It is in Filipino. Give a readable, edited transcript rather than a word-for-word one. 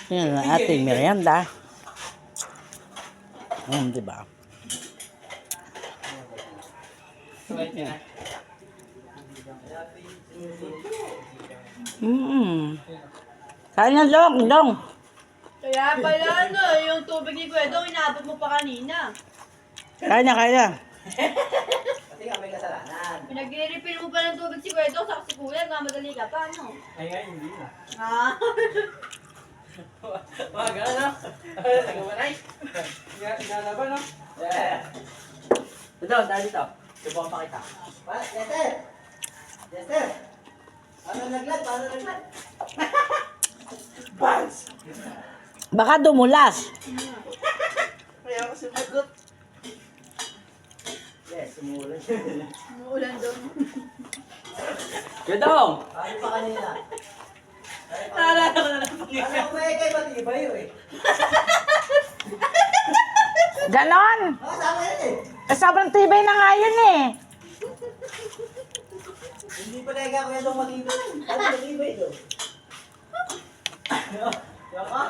Yan ang ating merienda. Diba? Kain na, Dong. Kaya pala yung tubig ni Kuya Dong, inabot mo pa kanina. Kain na. Kasi nga may kasalanan. Pinag-refill mo pa ng tubig si Kuya Dong, sa si Kuya, madali ka pa, ano? Ay nga, hindi na. Ah. Mga gano'n, no? Nagamanay. Inalaban, no? Yeah. Ito, dahil dito. Subukan pa kita. Jester! Jester! Paano naglag? Bans! Baka dumulas. Kaya ako sumagot. Yes, sumulan. Umuulan doon. Gadong! Paano pa kanina? Naalala ko na lang. Ano ko kay matibay yun eh. Ganon. Tama yun eh. Sobrang tibay na nga yun eh. Hindi pa kaya kuya itong matibay. Ano matibay ito? Yaka?